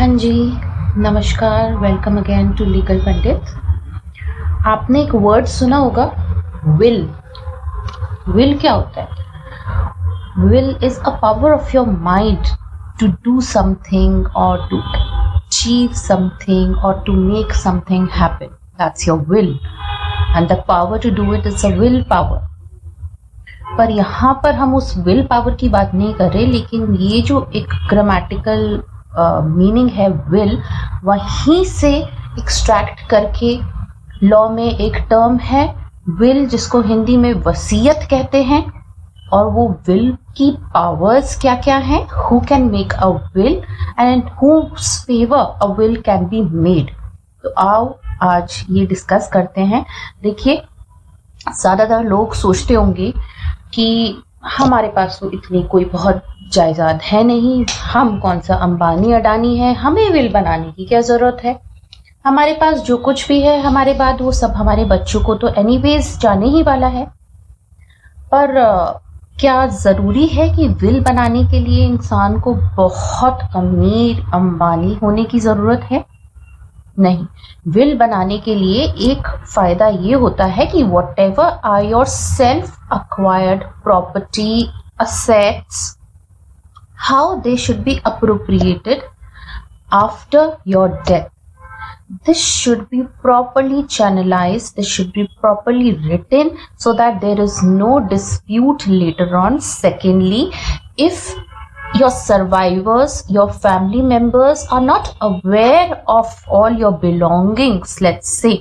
हाँ जी, नमस्कार, welcome again to legal पंडित। आपने एक वर्ड सुना होगा, विल। विल क्या होता है? Will is a power of your mind to do something और टू अचीव समथिंग और to make something happen. That's your will and the power to do it is a will power. पर यहाँ पर हम उस विल पावर की बात नहीं कर रहे, लेकिन ये जो एक ग्रामेटिकल मीनिंग है विल, वहीं से एक्सट्रैक्ट करके लॉ में एक टर्म है विल, जिसको हिंदी में वसीयत कहते हैं। और वो विल की पावर्स क्या क्या हैं? Who can make a will and whose favour a will can be made. तो आओ आज ये डिस्कस करते हैं। देखिए, ज्यादातर लोग सोचते होंगे कि हमारे पास तो इतनी कोई बहुत जायदाद है नहीं, हम कौन सा अंबानी अडानी है, हमें विल बनाने की क्या जरूरत है। हमारे पास जो कुछ भी है हमारे बाद वो सब हमारे बच्चों को तो एनीवेज जाने ही वाला है। पर क्या जरूरी है कि विल बनाने के लिए इंसान को बहुत अमीर अंबानी होने की जरूरत है? नहीं। विल बनाने के लिए एक फायदा ये होता है कि whatever are your self acquired property assets, how they should be appropriated after your death. This should be properly channelized, this should be properly written so that there is no dispute later on. Secondly, if your survivors, your family members are not aware of all your belongings, let's say,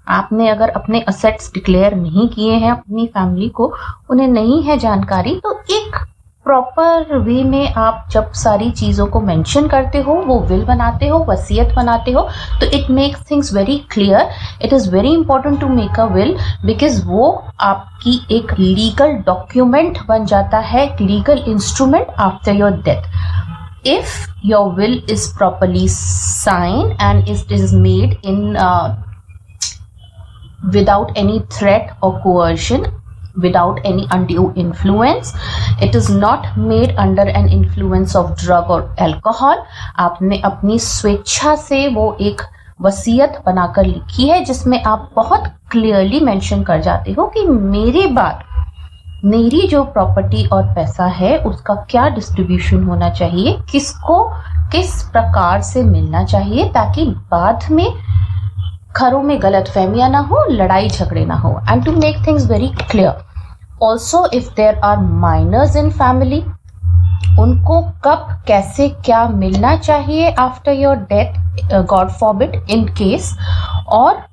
आपने अगर अपने assets declare नहीं किए हैं अपनी family को, उन्हें नहीं है जानकारी, तो एक प्रॉपर वे में आप जब सारी चीजों को मेंशन करते हो, वो विल बनाते हो, वसीयत बनाते हो, तो it makes things very clear. It is very important to make a will because वो आपकी एक लीगल डॉक्यूमेंट बन जाता है, legal instrument after your death. If your will is properly signed and it is made in without any threat or coercion, without any undue influence, it is not made under an influence of drug or alcohol, आपने अपनी स्वेच्छा से वो एक वसीयत बनाकर लिखी है जिसमें आप बहुत क्लियरली मेंशन कर जाते हो कि मेरे बाद मेरी जो प्रॉपर्टी और पैसा है उसका क्या डिस्ट्रीब्यूशन होना चाहिए, किसको किस प्रकार से मिलना चाहिए, ताकि बाद में घरों में गलत फहमियां ना हो, लड़ाई झगड़े ना हो। And to make things very clear also, if there are minors in family, उनको कब कैसे क्या मिलना चाहिए after your death, god forbid in case, और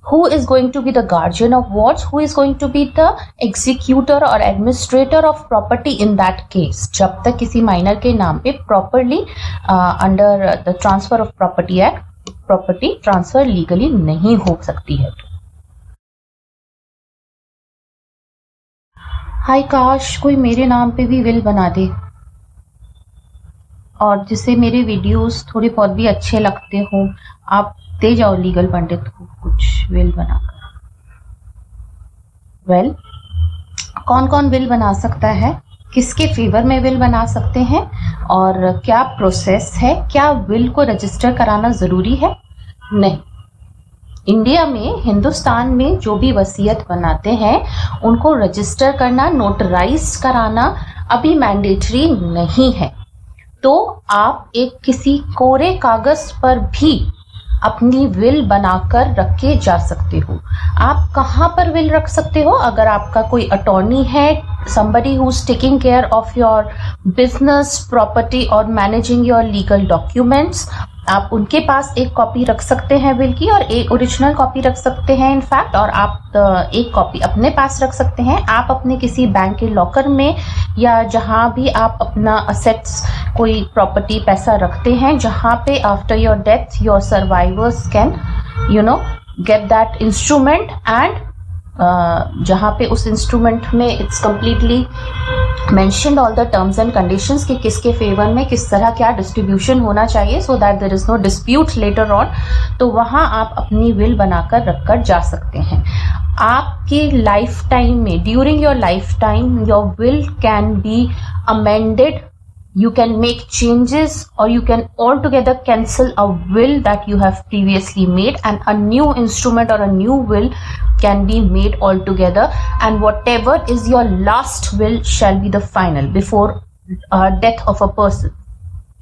who is going to be the guardian of what, who is going to be the executor or administrator of property in that case, जब तक किसी माइनर के नाम पे properly under the transfer of property act property transfer legally नहीं हो सकती है। हाय, काश कोई मेरे नाम पे भी विल बना दे और जिसे मेरे वीडियोस थोड़े बहुत भी अच्छे लगते हो, आप दे जाओ लीगल पंडित को कुछ विल बनाकर। वेल, कौन कौन विल बना सकता है, किसके फेवर में विल बना सकते हैं और क्या प्रोसेस है? क्या विल को रजिस्टर कराना जरूरी है? नहीं। इंडिया में, हिंदुस्तान में जो भी वसीयत बनाते हैं उनको रजिस्टर करना, नोटराइज कराना अभी मैंडेटरी नहीं है। तो आप एक किसी कोरे कागज पर भी अपनी विल बनाकर रख के जा सकते हो। आप कहाँ पर विल रख सकते हो? अगर आपका कोई अटॉर्नी है, somebody who's taking care of your business, property और managing your legal documents, आप उनके पास एक कॉपी रख सकते हैं विल की और एक ओरिजिनल कॉपी रख सकते हैं इनफैक्ट, और आप एक कॉपी अपने पास रख सकते हैं। आप अपने किसी बैंक के लॉकर में या जहां भी आप अपना असेट्स, कोई प्रॉपर्टी, पैसा रखते हैं, जहां पे after your death your survivors can get that instrument, and जहां पे उस इंस्ट्रूमेंट में it's completely mentioned all the terms and conditions कि किसके फेवर में किस तरह क्या डिस्ट्रीब्यूशन होना चाहिए, so that there is no dispute later on। तो वहां आप अपनी विल बनाकर रखकर जा सकते हैं। आपकी लाइफ टाइम में, during your life time, your will can be amended you can make changes, or you can altogether cancel a will that you have previously made, and a new instrument or a new will can be made altogether, and whatever is your last will shall be the final before death of a person.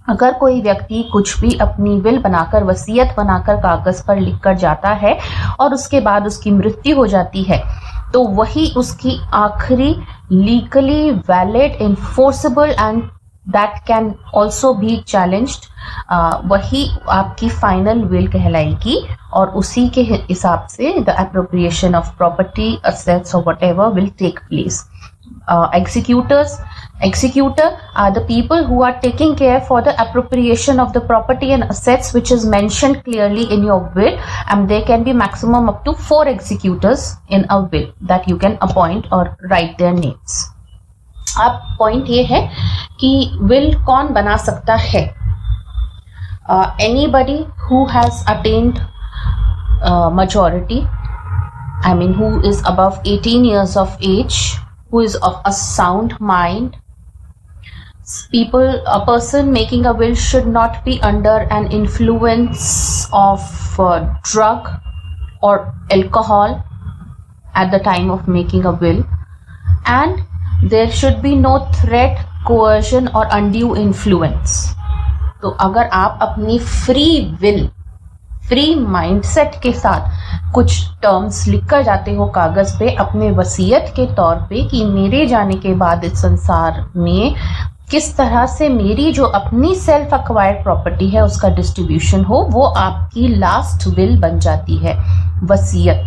अगर कोई व्यक्ति कुछ भी अपनी will बनाकर, वसीयत बनाकर कागज पर लिखकर जाता है और उसके बाद उसकी मृत्यु हो जाती है, तो वही उसकी आखिरी legally valid, enforceable and that can also be challenged, वही आपकी फाइनल विल कहलाएगी, और उसी के हिसाब से the appropriation of property, assets और whatever will take place. Executor are the people who are taking care for the appropriation of the property and assets which is mentioned clearly in your will, and there can be maximum up to 4 executors in a will that you can appoint or write their names. अब point ये है कि will कौन बना सकता है. Anybody who has attained majority, I mean who is above 18 years of age, who is of a sound mind. A person making a will should not be under an influence of drug or alcohol at the time of making a will, and there should be no threat, coercion or undue influence. तो अगर आप अपनी free will, free mindset के साथ कुछ terms लिखकर जाते हो कागज पे अपने वसीयत के तौर पे कि मेरे जाने के बाद इस संसार में किस तरह से मेरी जो अपनी सेल्फ अक्वायर्ड प्रॉपर्टी है उसका डिस्ट्रीब्यूशन हो, वो आपकी लास्ट विल बन जाती है, वसीयत.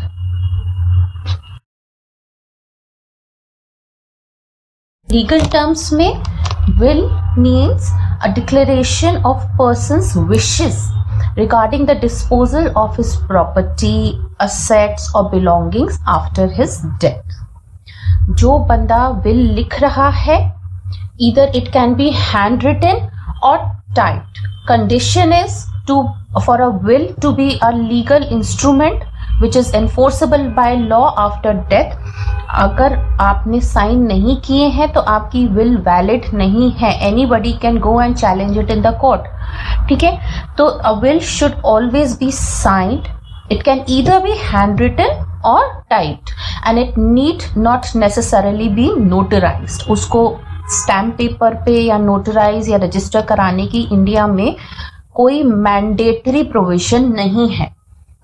लीगल टर्म्स में will means a declaration of person's wishes regarding the disposal of his property, assets or belongings after his death. जो बंदा will लिख रहा है, either it can be handwritten or typed. Condition is for a will to be a legal instrument which is enforceable by law after death. अगर आपने sign नहीं किए हैं तो आपकी विल वैलिड नहीं है. Anybody can go and challenge it in the court. ठीक है, तो a will should always be signed. It can either be handwritten or typed, and it need not necessarily be notarized. उसको stamp paper पे या notarise या register कराने की India में कोई मैंडेटरी प्रोविजन नहीं है.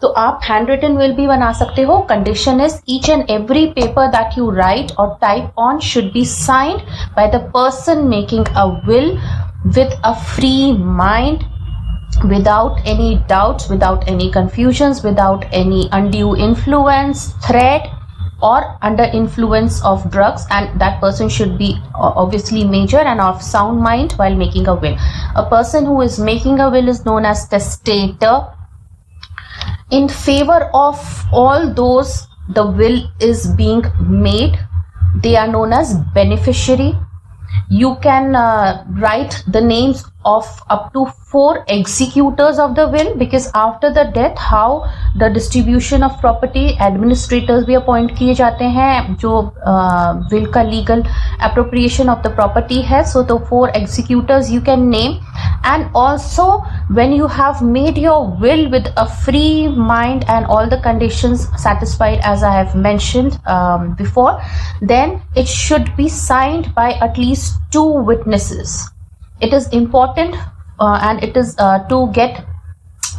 तो आप हैंड रिटन विल भी बना सकते हो. Condition is each and every paper that you write और type on should be signed by the person making a will with a free mind, without any doubts, without any confusions, without any undue influence, threat or under influence of drugs, and that person should be obviously major and of sound mind while making a will. A person who is making a will is known as testator. In favor of all those the will is being made, they are known as beneficiary. You can write the names of up to 4 executors of the will, because after the death how the distribution of property, administrators भी appoint किए जाते हैं जो will का legal appropriation of the property है. So the 4 executors you can name, and also when you have made your will with a free mind and all the conditions satisfied as I have mentioned before, then it should be signed by at least 2 witnesses. It is important and it is to get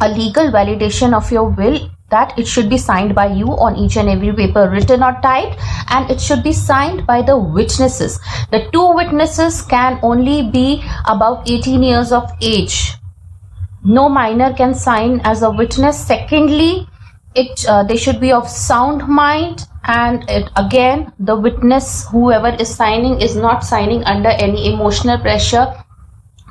a legal validation of your will that it should be signed by you on each and every paper, written or typed, and it should be signed by the witnesses. The 2 witnesses can only be above 18 years of age. No minor can sign as a witness. Secondly, they should be of sound mind, and again the witness, whoever is signing, is not signing under any emotional pressure,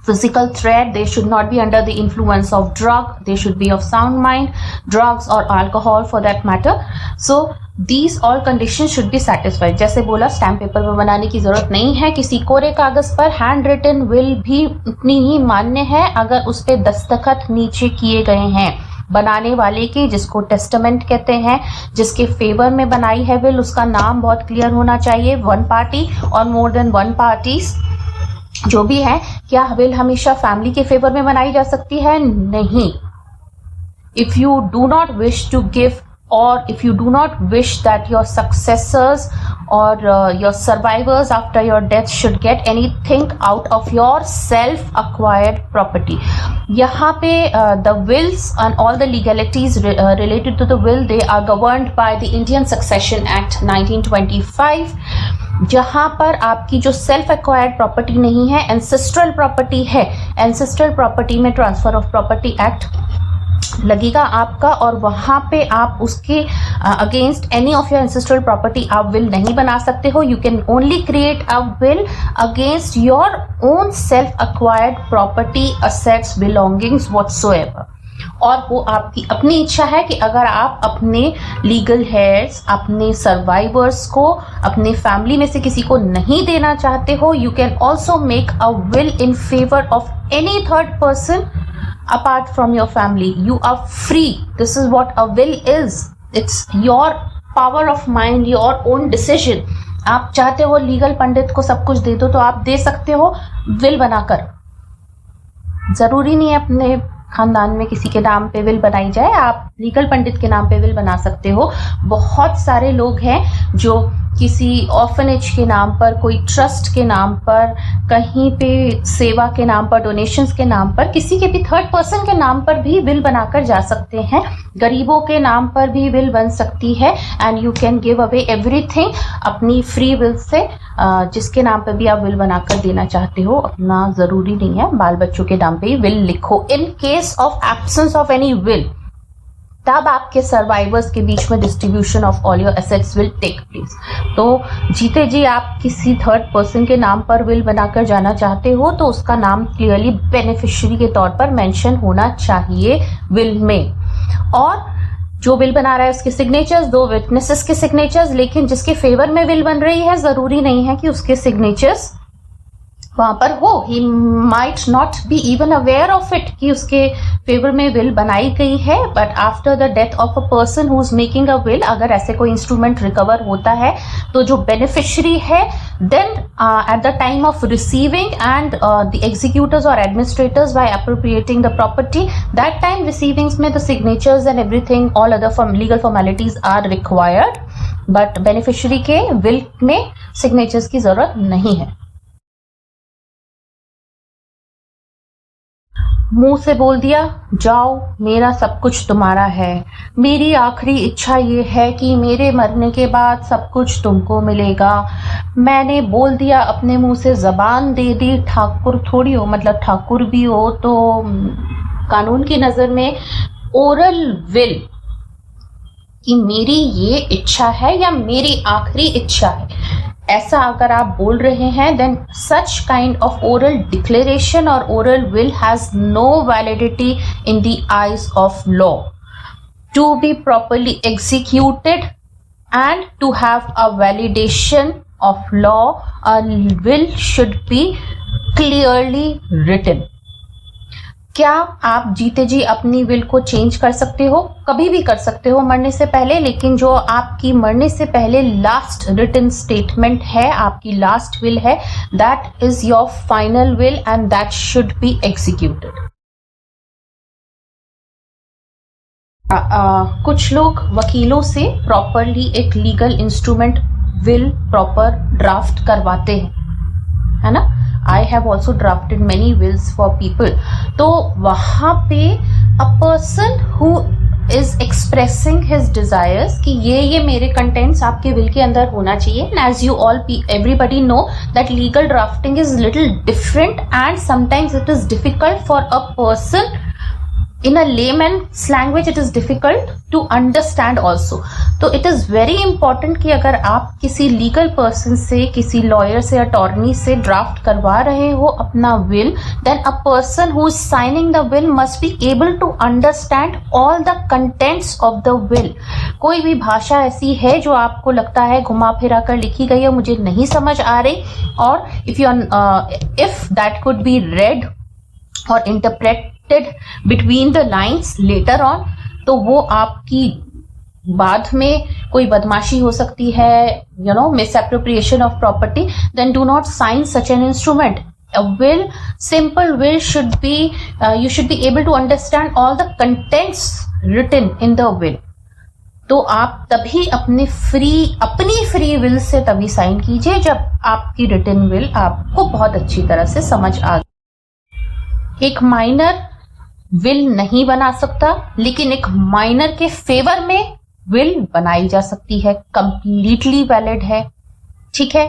physical threat. They should not be under the influence of drug. They should be of sound mind, drugs or alcohol for that matter. So these all conditions should be satisfied. जैसे बोला, stamp paper पर बनाने की जरूरत नहीं है. किसी कोरे कागज पर हैंड रिटन विल भी उतनी ही मान्य है अगर उस पे दस्तखत नीचे किए गए हैं बनाने वाले के, जिसको टेस्टामेंट कहते हैं. जिसके फेवर में बनाई है विल, उसका नाम बहुत क्लियर होना चाहिए. 1 party or more than 1 parties. जो भी है, क्या विल हमेशा फैमिली के फेवर में बनाई जा सकती है? नहीं. If you do not wish to give, or if you do not wish that your successors or your survivors after your death should get anything out of your self acquired property, यहाँ पे the wills and all the legalities related to the will, they are governed by the Indian Succession Act 1925, जहां पर आपकी जो self acquired property नहीं है, ancestral property है, ancestral property में ट्रांसफर ऑफ प्रॉपर्टी एक्ट लगेगा आपका, और वहां पे आप उसके against any of your ancestral property आप विल नहीं बना सकते हो. You can only create a will against your own self acquired property, assets, belongings whatsoever. और वो आपकी अपनी इच्छा है कि अगर आप अपने लीगल हेयर्स, अपने सर्वाइवर्स को, अपने फैमिली में से किसी को नहीं देना चाहते हो, you can also make a will in favour of any third person apart from your family. You are free. This is what a will is. It's your power of mind, your own decision. आप चाहते हो legal पंडित को सब कुछ दे दो तो आप दे सकते हो विल बनाकर. जरूरी नहीं है अपने खानदान में किसी के नाम पे विल बनाई जाए, आप लीगल पंडित के नाम पे विल बना सकते हो. बहुत सारे लोग हैं जो किसी ऑर्फनेज के नाम पर, कोई ट्रस्ट के नाम पर, कहीं पे सेवा के नाम पर, डोनेशंस के नाम पर, किसी के भी थर्ड पर्सन के नाम पर भी विल बनाकर जा सकते हैं. गरीबों के नाम पर भी विल बन सकती है. And you can give away everything अपनी फ्री विल से. जिसके नाम पे भी आप विल बनाकर देना चाहते हो, अपना जरूरी नहीं है बाल बच्चों के नाम पे ही विल लिखो. In case of absence of any will, तब आपके सर्वाइवर्स के बीच में distribution of all your assets will take place. तो जीते जी आप किसी थर्ड पर्सन के नाम पर विल बनाकर जाना चाहते हो तो उसका नाम क्लियरली बेनिफिशियरी के तौर पर मेंशन होना चाहिए विल में. और जो विल बना रहा है उसके सिग्नेचर्स, 2 विटनेसेस के सिग्नेचर्स, लेकिन जिसके फेवर में विल बन रही है जरूरी नहीं है कि उसके सिग्नेचर्स वहां पर हो. He might not be even aware of it कि उसके फेवर में विल बनाई गई है. But after the death of a person who is making a will, अगर ऐसे कोई इंस्ट्रूमेंट रिकवर होता है तो जो बेनिफिशियरी है, then at the time of receiving and the executors और administrators by appropriating the property, that time receivings में the signatures and everything, all other legal formalities are required. But beneficiary के will में signatures की जरूरत नहीं है. मुंह से बोल दिया, जाओ मेरा सब कुछ तुम्हारा है, मेरी आखिरी इच्छा ये है कि मेरे मरने के बाद सब कुछ तुमको मिलेगा. मैंने बोल दिया अपने मुंह से, जबान दे दी. ठाकुर थोड़ी हो, मतलब ठाकुर भी हो तो कानून की नजर में ओरल विल कि मेरी ये इच्छा है या मेरी आखिरी इच्छा है, ऐसा अगर आप बोल रहे हैं, then such kind of oral declaration और oral will has no validity in the eyes of law. To be properly executed and to have a validation of law, a will should be clearly written. क्या आप जीते जी अपनी will को change कर सकते हो? कभी भी कर सकते हो मरने से पहले, लेकिन जो आपकी मरने से पहले लास्ट रिटन स्टेटमेंट है, आपकी लास्ट विल है, that is your final will and that should be executed. कुछ लोग वकीलों से प्रॉपरली एक legal instrument will proper draft करवाते हैं, है ना. I have also drafted many wills for people. तो वहां पे a person who is expressing his desires कि ये मेरे contents आपके will के अंदर होना चाहिए. And as you all everybody know that legal drafting is little different and sometimes it is difficult for a person. In a layman's language it is difficult to understand also. तो it is very important कि अगर आप किसी legal person से, किसी lawyer से, attorney से draft करवा रहे हो अपना will, then a person who is signing the will must be able to understand all the contents of the will. कोई भी भाषा ऐसी है जो आपको लगता है घुमा फिरा कर लिखी गई है, मुझे नहीं समझ आ रही, और if that could be read or interpreted between the lines later on, तो वो आपकी बाद में कोई बदमाशी हो सकती है, misappropriation of property, then do not sign such an instrument. A will, simple will should be, you should be able to understand all the contents written in the will. तो आप तभी अपनी फ्री विल से तभी sign कीजिए जब आपकी written will आपको बहुत अच्छी तरह से समझ आ गई। एक माइनर विल नहीं बना सकता, लेकिन एक माइनर के फेवर में विल बनाई जा सकती है, कंप्लीटली वैलिड है, ठीक है।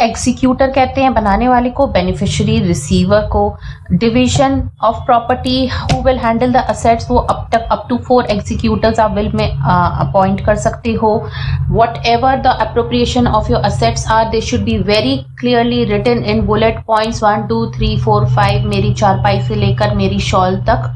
एग्जीक्यूटर कहते हैं बनाने वाले को, बेनिफिशियरी रिसीवर को। Division of property, who will handle the assets, वो अप टू 4 एग्जीक्यूटर्स आप विल में अपॉइंट कर सकते हो। Whatever the appropriation of your assets are, they should be very clearly written in bullet points 1 2 3 4 5। मेरी चारपाई से लेकर मेरी शॉल तक,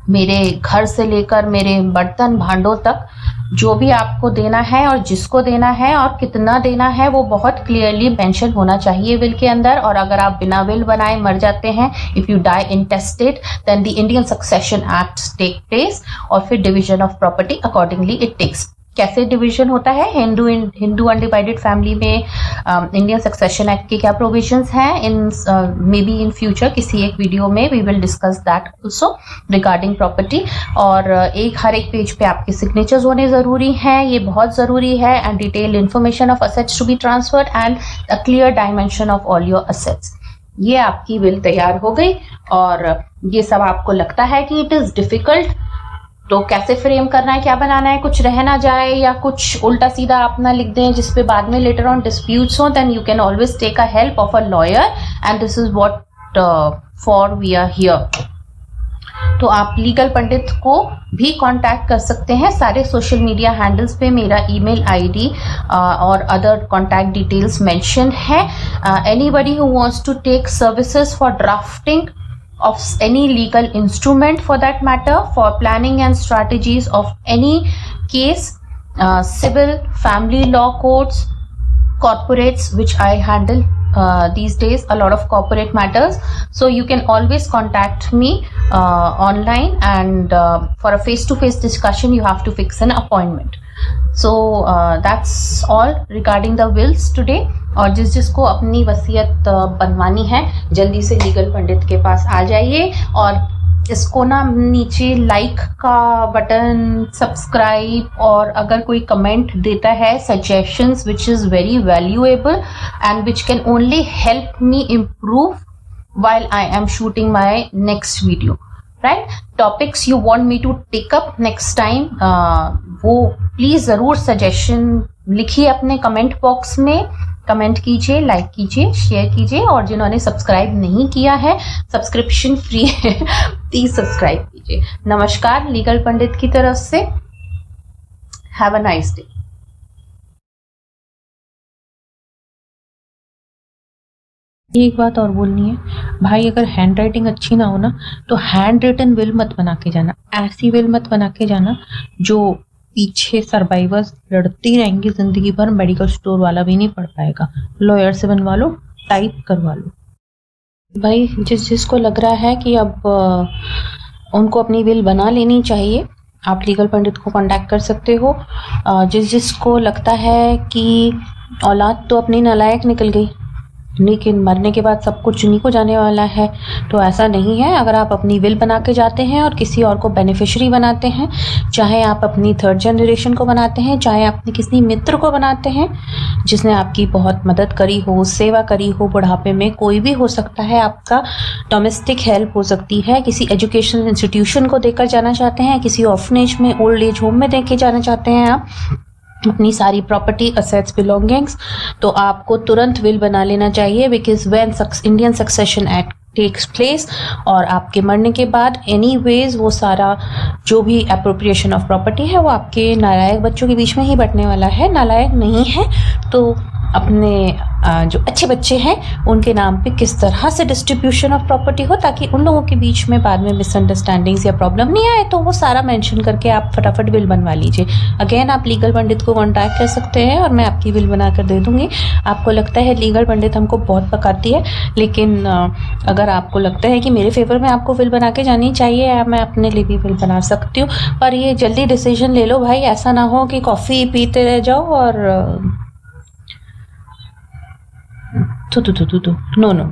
मेरे घर से लेकर मेरे बर्तन भांडों तक, जो भी आपको देना है और जिसको देना है और कितना देना है वो बहुत क्लियरली मेंशन होना चाहिए विल के अंदर। और अगर आप बिना विल बनाए मर जाते हैं, if you die intestate, then the Indian succession Act take place और फिर division of property accordingly it takes. कैसे डिवीजन होता है हिंदू अनडिवाइडेड फैमिली में, इंडियन सक्सेशन एक्ट के क्या प्रोविजंस हैं, इन मे बी इन फ्यूचर किसी एक वीडियो में we will discuss that also regarding property. और हर एक पेज पे आपके सिग्नेचर्स होने जरूरी हैं, ये बहुत जरूरी है। And detail information of assets to be transferred and a clear dimension of all your assets. ये आपकी विल तैयार हो गई। और ये सब आपको लगता है कि इट इज डिफिकल्ट, तो कैसे फ्रेम करना है, क्या बनाना है, कुछ रह ना जाए या कुछ उल्टा सीधा आप ना लिख दें जिसपे बाद में लेटर ऑन डिस्प्यूट्स हो, then you can always take a help of a lawyer and this is what for we are here. तो आप लीगल पंडित को भी कांटेक्ट कर सकते हैं। सारे सोशल मीडिया हैंडल्स पे मेरा ईमेल आईडी और अदर कांटेक्ट डिटेल्स मेंशन है। Anybody who wants to take services for drafting of any legal instrument for that matter, for planning and strategies of any case, civil, family law courts, corporates, which I handle these days, a lot of corporate matters. So you can always contact me online, and for a face-to-face discussion you have to fix an appointment. So that's all regarding the wills today. और जिसको अपनी वसीयत बनवानी है जल्दी से legal पंडित के पास आ जाइए। और इसको ना नीचे लाइक का बटन, सब्सक्राइब, और अगर कोई कमेंट देता है suggestions which is very valuable and which can only help me improve while I am shooting my next video, right? Topics you want me to take up next time, वो please जरूर suggestion लिखिए अपने comment box में, comment कीजिए, like कीजिए, share कीजिए। और जिन्होंने सब्सक्राइब नहीं किया है, सब्सक्रिप्शन फ्री है, प्लीज सब्सक्राइब कीजिए। नमस्कार लीगल पंडित की तरफ से। Have a nice day. एक बात और बोलनी है भाई, अगर हैंड राइटिंग अच्छी ना हो ना तो हैंड रिटन विल मत बना के जाना। ऐसी विल मत बना के जाना जो पीछे सर्वाइवर्स लड़ती रहेंगी जिंदगी भर, मेडिकल स्टोर वाला भी नहीं पढ़ पाएगा। लॉयर से बनवा लो, टाइप करवा लो। भाई जिसको लग रहा है कि अब उनको अपनी विल बना लेनी चाहिए, आप लीगल पंडित को कांटेक्ट कर सकते हो। जिसको लगता है कि औलाद तो अपनी नालायक निकल गई, लेकिन मरने के बाद सब कुछ उन्हीं को जाने वाला है, तो ऐसा नहीं है। अगर आप अपनी विल बना के जाते हैं और किसी और को बेनिफिशियरी बनाते हैं, चाहे आप अपनी 3rd जनरेशन को बनाते हैं, चाहे अपने किसी मित्र को बनाते हैं जिसने आपकी बहुत मदद करी हो, सेवा करी हो, बुढ़ापे में कोई भी हो सकता है, आपका डोमेस्टिक हेल्प हो सकती है, किसी एजुकेशनल इंस्टीट्यूशन को देकर जाना चाहते हैं, किसी ऑर्फनेज में, ओल्ड एज होम में देके जाना चाहते हैं आप अपनी सारी प्रॉपर्टी, असेट्स, बिलोंगिंग्स, तो आपको तुरंत विल बना लेना चाहिए। Because when Indian succession act takes place और आपके मरने के बाद एनीवेज वो सारा जो भी अप्रोप्रिएशन ऑफ प्रॉपर्टी है वो आपके नालायक बच्चों के बीच में ही बंटने वाला है। नालायक नहीं है तो अपने जो अच्छे बच्चे हैं उनके नाम पे किस तरह से डिस्ट्रीब्यूशन ऑफ प्रॉपर्टी हो, ताकि उन लोगों के बीच में बाद में मिसअंडरस्टैंडिंग्स या प्रॉब्लम नहीं आए, तो वो सारा मेंशन करके आप फटाफट विल बनवा लीजिए। अगेन आप लीगल पंडित को कॉन्टैक्ट कर सकते हैं और मैं आपकी विल बना कर दे दूंगी। आपको लगता है लीगल पंडित हमको बहुत पकाती है, लेकिन अगर आपको लगता है कि मेरे फेवर में आपको विल बना के जानी चाहिए, या मैं अपने लिए भी विल बना सकती हूँ, पर ये जल्दी डिसीजन ले लो भाई, ऐसा ना हो कि कॉफ़ी पीते रह जाओ और नो।